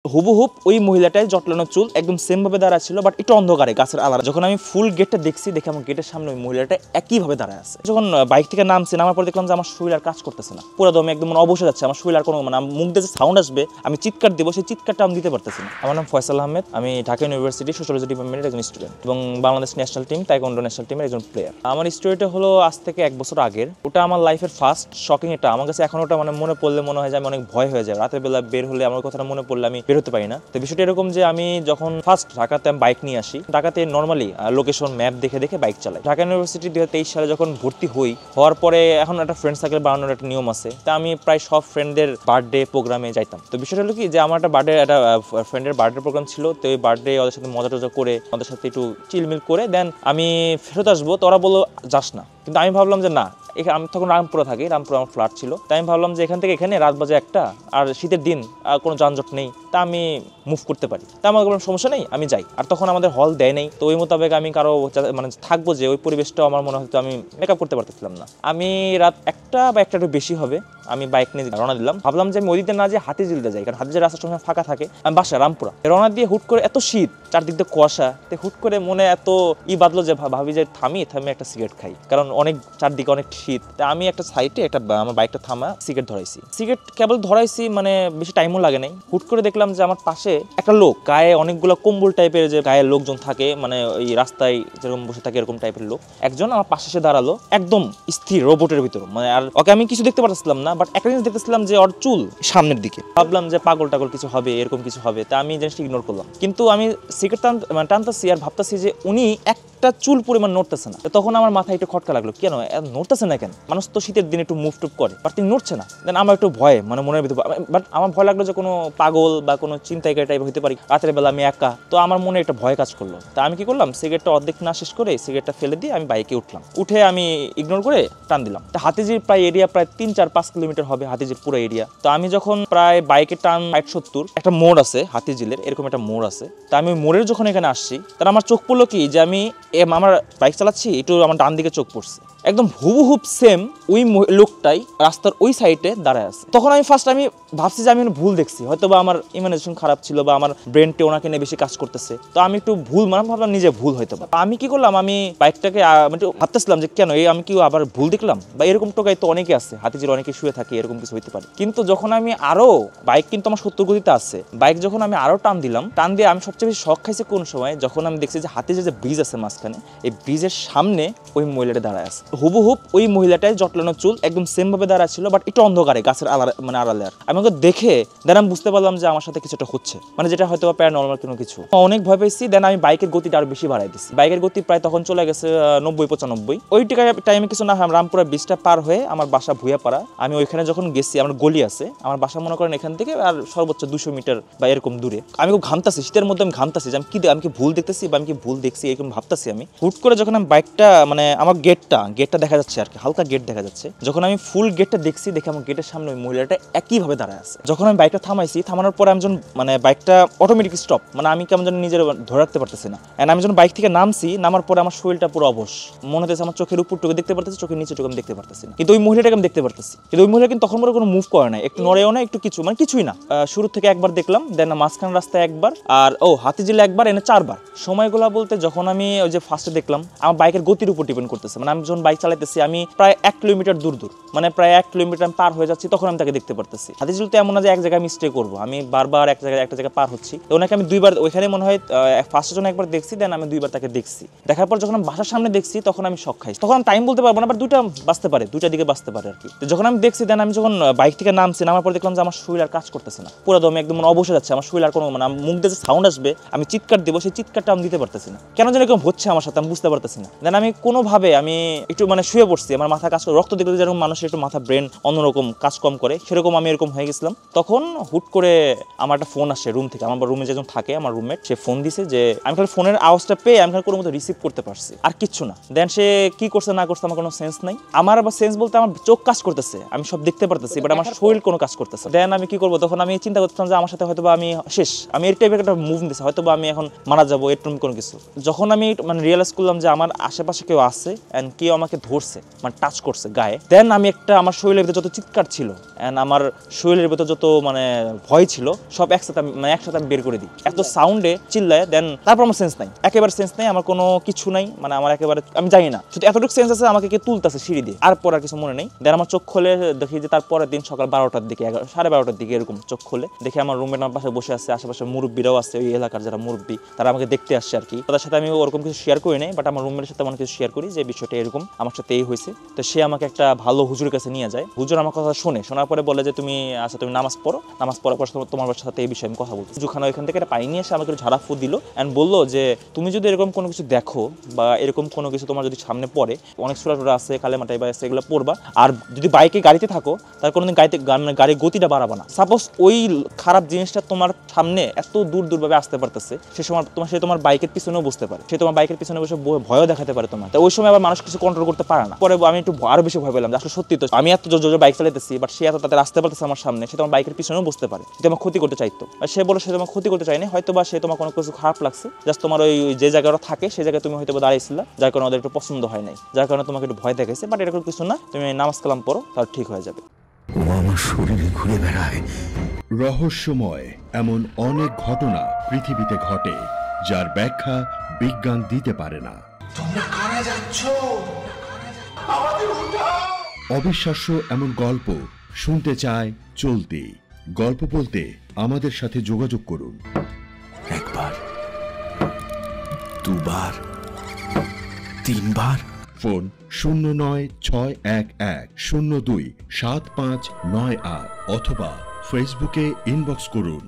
হুবহুব ওই মহিলাটাই জটলানো চুল একদম সেম ভাবে দাঁড়ায় ছিল, বাট একটু অন্ধকারে গাছের আলাদা। যখন আমি ফুল গেটটা দেখছি, দেখে আমার গেটের সামনে ওই মহিলাটা একইভাবে দাঁড়ায় আছে। যখন বাইক থেকে নামছি, নামার পর দেখলাম যে আমার শরীর আর কাজ করতেছে না, পুরো দমে একদম অবসে যাচ্ছে। আমার শরীর আর কোনো মুখ দিয়ে যে সাউন্ড আসবে, আমি চিৎকার দেবো, সেই চিৎকারটা আমি দিতে পারতেছি না। আমার নাম ফয়সাল আহমেদ, আমি ঢাকা ইউনিভার্সিটি সোশ্যোলজি ডিপার্টমেন্টের একজন স্টুডেন্ট এবং Bangladesh national team taekwondo national টিমের একজন প্লেয়ার। আমার স্টোরিটা হলো আজ থেকে 1 বছর আগের। ওটা আমার লাইফের ফার্স্ট শকিং। এটা আমার কাছে এখন ওটা মনে পড়লে মনে হয় যে আমি অনেক ভয় হয়ে যায়। রাতের বেলা বের হলে আমার কথাটা মনে পড়লে আমি বের হতে পারি না। তো বিষয়টা এরকম যে আমি যখন ফার্স্ট ঢাকাতে আমি বাইক নিয়ে আসি, ঢাকাতে নর্মালি লোকেশন ম্যাপ দেখে দেখে বাইক চালাই। ঢাকা ইউনিভার্সিটি 2023 সালে যখন ভর্তি হওয়ার পরে এখন একটা ফ্রেন্ড সার্কেল বানানোর একটা নিয়ম আছে। তা আমি প্রায় সব ফ্রেন্ডদের বার্থডে প্রোগ্রামে যাইতাম। তো বিষয়টা হলো কি যে আমার একটা ফ্রেন্ডের বার্থডে প্রোগ্রাম ছিল। তো ওই বার্থডে ওদের সাথে মজা টজা করে, ওদের সাথে একটু চিলমিল করে দেন আমি ফেরত আসবো। তো ওরা বললো যাস না, কিন্তু আমি ভাবলাম যে না, আমি তখন রামপুরা থাকি, রামপুরা আমার ফ্ল্যাট ছিল। তাই আমি ভাবলাম যে এখান থেকে এখানে রাত বাজে 1টা, আর শীতের দিন কোনো যানজট নেই, তা আমি মুভ করতে পারি। তা আমার কোনো সমস্যা নেই, আমি যাই। আর তখন আমাদের হল দেয় নেই, তো ওই মোতাবেক আমি কারো মানে থাকবো যে ওই পরিবেশটাও আমার মনে হয়তো আমি মেকআপ করতে পারতেছিলাম না। আমি রাত 1টা বা 1টা একটু বেশি হবে, আমি বাইক নিয়ে রওনা দিলাম। ভাবলাম যে আমি ওইদিকে না যে হাতিঝিলতে যাই, কারণ হাতিঝিল রাস্তার সঙ্গে ফাঁকা থাকে। আমি বাসা রামপুরা রওনা দিয়ে হুট করে এত শীত, চারদিক দিয়ে কুয়াশা, তো হুট করে মনে এত বাদলো যে ভাবি যে থামি একটা সিগারেট খাই, কারণ অনেক চারদিকে অনেক শীত। তা আমি একটা সাইডে আমার বাইকটা থামা সিগারেট ধরাইছি। সিগারেট কেবল ধরাইছি, মানে বেশি টাইমও লাগে নাই। হুট করে দেখলাম যে আমার পাশে একটা লোক, গায়ে অনেকগুলো কম্বল টাইপের, যে গায়ে লোকজন থাকে, মানে ওই রাস্তায় যেরকম বসে থাকে এরকম টাইপের লোক, একজন আমার পাশে এসে দাঁড়ালো একদম স্থির রোবটের ভিতর। মানে আর ওকে আমি কিছু দেখতে পারছিলাম না, বাট একটা জিনিস দেখতেছিলাম যে ওর চুল সামনের দিকে। ভাবলাম যে পাগল টাগল কিছু হবে, এরকম কিছু হবে। তা আমি জিনিসটা ইগনোর করলাম। কিন্তু আমি সিগারেট টানতেছি আর ভাবতেছি যে উনি একটা চুল পরিমাণ নড়তেছে না। তখন আমার মাথায় একটু খটকা লাগলো, কেন নড়তেছে না কেন? মানুষ তো শীতের দিনে একটু মুভ টুভ করে, বাট তিনি নড়ছে না। দেন আমার একটু ভয়, মানে মনের ভিতরে, বাট আমার ভয় লাগলো যে কোনো পাগল বা কোনো চিন্তাকারী টাইপ হতে পারি, রাতের বেলা আমি একা। তো আমার মনে একটা ভয় কাজ করলো। তা আমি কি করলাম, সিগারেটটা অর্ধেক না শেষ করে সিগারেটটা ফেলে দিয়ে আমি বাইকে উঠলাম। উঠে আমি ইগনোর করে টান দিলাম। তা হাতিঝিল প্রায় এরিয়া প্রায় 3-4-5 কিলোমিটার হবে হাতিঝিল পুরো এরিয়া। তো আমি যখন প্রায় বাইকে টান 60-70, একটা মোড় আছে হাতিঝিলের, এরকম একটা মোড় আছে। তা আমি মোড়ের যখন এখানে আসছি, তার আমার চোখ পড়লো কি যে আমি আমার বাইক চালাচ্ছি, একটু আমার ডান দিকে চোখ পড়ছে, একদম হুবহুব সেম ওই লোকটাই রাস্তার ওই সাইডে দাঁড়ায় আছে। তখন আমি ভাবছি যে আমি ভুল দেখছি, হয়তো বা আমার ইমাজিনেশন খারাপ ছিল, বা আমার ব্রেনটে ওনাকে নিয়ে বেশি কাজ করতেছে। তো আমি একটু ভুল ভাবলাম নিজে ভুল হয়তো বা। আমি কি করলাম, আমি বাইকটাকে একটু ভাবতেছিলাম যে কেন আমি কি আবার ভুল দেখলাম, বা এরকম টোকাই তো অনেকে আছে, হাতিঝিল অনেকে শুয়ে থাকে, এরকম কিছু হইতে পারে। কিন্তু যখন আমি আরো বাইক, কিন্তু আমার 70 গতিতে আছে বাইক, যখন আমি আরো টান দিলাম, টান দিয়ে আমি সবচেয়ে বেশি শখ খাইছি কোন সময়, যখন আমি দেখছি যে হাতিঝিল যে ব্রিজ আছে মাঝখানে, এই ব্রিজের সামনে ওই মহিলাটা দাঁড়ায় আছে। হুবহুব ওই মহিলাটাই জটলানো চুল একদম সেম ভাবে দাঁড়ায় ছিল, বাট একটু অন্ধকারে গাছের আড়ালে। আমি ওকে দেখে দেন আমি বুঝতে পারলাম যে আমার সাথে কিছুটা হচ্ছে, মানে যেটা হয়তো প্যারানর্মাল কোনো কিছু। অনেক ভয় পেয়েছি। দেন আমি বাইকের গতিটা আরো বেশি বাড়াই দিচ্ছি। বাইকের গতি প্রায় তখন চলে গেছে 90-95। ওই টাইমে কিছু না, রামপুরা ব্রিজটা পার হয়ে আমার বাসা ভুইয়াপাড়া। আমি ওইখানে যখন গেছি, আমার গলি আছে, আমার বাসা মনে করেন এখান থেকে আর সর্বোচ্চ 200 মিটার বা এরকম দূরে। আমি খুব ঘামতাছি, শীতের মধ্যে আমি ঘামতাছি যে আমি কি ভুল দেখতেছি, বা আমি কি ভুল দেখছি, এরকম ভাবতাছি আমি। হুট করে যখন আমি বাইকটা, মানে আমার গেটটা দেখা যাচ্ছে আর কি, হালকা গেট দেখা যাচ্ছে। যখন আমি ফুল গেটটা দেখছি, দেখে আমার গেটের সামনে ওই মহিলাটা একইভাবে দাঁড়ায় আছে। যখন আমি বাইকটা থামাইছি, থামানোর পরে আমি যখন মানে বাইকটা অটোমেটিক স্টপ, মানে আমি কেমন যেন নিজের ধরে রাখতে পারতেছি না। এন্ড আমি যখন বাইক থেকে নামার পরে আমার শরীরটা পুরো অবশ, মনে হচ্ছে আমার চোখের উপরটুকু দেখতে পারতেছি, চোখের নিচেটুকু আমি দেখতে পারতেছি না। কিন্তু ওই মহিলাটাকে আমি দেখতে পারতেছি, কিন্তু ওই মহিলা কিন্তু তখন পরে কোনো মুভ করে না, একটু নড়েও না, একটু কিছু, মানে কিছুই না। শুরু থেকে একবার দেখলাম, দেন মাঝখান রাস্তায় একবার, আর হাতিঝিলে একবার, এনে 4বার। সময়গুলো বলতে যখন আমি ওই যে ফার্স্টে দেখলাম, আমার বাইকের গতির উপর ডিপেন্ড করতেছে। মানে আমি যখন বাইক চালাইতেছি, আমি প্রায় 1 কিলোমিটার দূর, মানে প্রায় 1 কিলোমিটার আমি পার হয়ে যাচ্ছি, তখন আমি তাকে দেখতে পারতেছি। হাতিঝিল তো এমন না যে এক জায়গায় আমি স্টে করবো, আমি বারবার একটা জায়গায় পার হচ্ছি। তো ওনাকে আমি 2বার, ওইখানে মনে হয় ফার্স্টের জন্য একবার দেখছি, দেন আমি 2বার তাকে দেখছি। দেখার পর যখন আমি বাসার সামনে দেখছি, তখন আমি শক খাইছি। তখন আমি টাইম বলতে পারবো না, আবার 2টা বাজতে পারে, 2টার দিকে বাজতে পারে আর কি। তো যখন আমি দেখছি, দেন আমি যখন বাইক থেকে নামছি, নামার পর দেখলাম যে আমার শরীর আর কাজ করতেছে না, পুরো দমে একদম অবসে যাচ্ছে। আমার শরীর আর কোনো, মানে মুখ দিয়ে যে সাউন্ড আসবে, আমি চিৎকার দেবো, সেই চিৎকারটা আমি দিতে পারতেছি না। কেন যেন এরকম হচ্ছে আমার সাথে, আমি বুঝতে পারতেছি না। দেন আমি কোনোভাবে আমি একটু মানে শুয়ে পড়ছি, আমার মাথা কাজ করে, রক্ত দেখলে যেরকম মানুষের একটু মাথা ব্রেন অন্যরকম কাজ কম করে, সেরকম আমি এরকম হয়ে গেছিলাম। তখন হুট করে আমার একটা ফোন আসে রুম থেকে, আমার রুমে যেজন থাকে আমার রুমমেট, সে ফোন দিছে। যে আমি খালি ফোনের আওয়াজটা পেয়ে আমি খালি কোনো মতো রিসিভ করতে পারছি, আর কিচ্ছু না। দেন সে কি করছে না করছে আমার কোনো সেন্স নাই। আমার আবার সেন্স বলতে আমার চোখ কাজ করতেছে, আমি সব দেখতে পারতেছি, বাট আমার শরীর কোনো কাজ করতেছে। দেন আমি কি করবো, তখন আমি চিন্তা করতাম যে আমার সাথে হয়তো বা আমি শেষ, আমি এর টাইপের একটা মুভ দিছি, হয়তো বা আমি এখন মারা যাবো, এরকম কোনো কিছু। যখন আমি মানে রিয়েলাইজ করলাম যে আমার আশেপাশে কেউ আছে, অ্যান্ড কেউ আমাকে আমাকে ধরছে, মানে টাচ করছে গায়ে। দেন আমি একটা, আমার শরীরের ভিতরে যত চিৎকার ছিল এন্ড আমার শরীরের ভিতরে যত মানে ভয় ছিল সব একসাথে আমি বের করে দিই, এত সাউন্ডে চিল্লায়। দেন তারপর আমার সেন্স নাই, একেবারে সেন্স নাই, আমার কোনো কিছু নাই, মানে আমার একেবারে আমি জানি না, শুধু এতটুকু সেন্স আছে আমাকে কে তুলতেছে সিঁড়ি দিয়ে, আর পর আর কিছু মনে নেই। দেন আমার চোখ খুলে দেখি যে তারপরের দিন সকাল 12টার দিকে, 12:30 দিকে এরকম চোখ খুলে দেখি আমার রুমের আমার পাশে বসে আছে, আশেপাশে মুরব্বীরাও আছে, ওই এলাকার যারা মুরব্বী তারা আমাকে দেখতে আসছে আর কি। তাদের সাথে আমি ওরকম কিছু শেয়ার করি নাই, বাট আমার রুমের সাথে অনেক কিছু শেয়ার করি যে বিষয়টা এরকম আমার সাথে এই হয়েছে। তো সে আমাকে একটা ভালো হুজুরের কাছে নিয়ে যায়। হুজুর আমার কথা শোনার পরে বলে যে তুমি আচ্ছা তুমি নামাজ পড়ো, নামাজ পড়ার পর তোমার সাথে এই বিষয়ে আমি কথা বলছি। হুজুরখানা ওইখান থেকে একটা পানি নিয়ে এসে আমাকে ঝাড়া ফু দিল অ্যান্ড বললো যে তুমি যদি এরকম কোনো কিছু দেখো বা এরকম কোনো কিছু তোমার যদি সামনে পড়ে, অনেক সূরা টূরা আছে, কালেমা টাইবা আছে, এগুলো পড়বা। আর যদি বাইকে গাড়িতে থাকো তার কোনোদিন গাড়ির গতিটা বাড়াবা না। সাপোজ ওই খারাপ জিনিসটা তোমার সামনে এত দূরভাবে আসতে পারতেছে, সে সময় সে তোমার বাইকের পিছনেও বসতে পারে, সে তোমার বাইকের পিছনে বসে ভয়ও দেখাতে পারে তোমার। তো ওই সময় আবার মানুষ কিছু কন্ট্রোল করতে পারে না। পরে আমি একটু আরো বেশি ভয় পেলাম যে আসলে সত্যি তো আমি এত জোরে বাইক চালাতেছি, বাট সে এত তাদের আসতে পারতেছে আমার সামনে, সে তোমার বাইকের পিছনেও বসতে পারে, যদি আমার ক্ষতি করতে চাইতো। সে বলে সে তোমার ক্ষতি করতে চায়নি, হয়তো বা সে তোমার কোনো কিছু খারাপ লাগছে, জাস্ট তোমার ওই যে জায়গাটা থাকে সেই জায়গায় তুমি হয়তো দাঁড়িয়েছিলা, যার কারণে ওদের একটু পছন্দ হয় নাই, যার কারণে তোমাকে একটু ভয় দেখাইছে। বাট এরকম কিছু না, তুমি নামাজ কালাম পড়ো, তার ঠিক হয়ে যাবে। ও আমার শরীরে ঘুরে বেড়ায়। রহস্যময় এমন অনেক ঘটনা পৃথিবীতে ঘটে যার ব্যাখ্যা বিজ্ঞান দিতে পারে না। অবিশ্বাস্য এমন গল্প শুনতে চায় চলতি গল্প বলতে আমাদের সাথে যোগাযোগ করুন। একবার, দুবার, তিনবার। ফোন 0961102759 অথবা ফেসবুকে ইনবক্স করুন।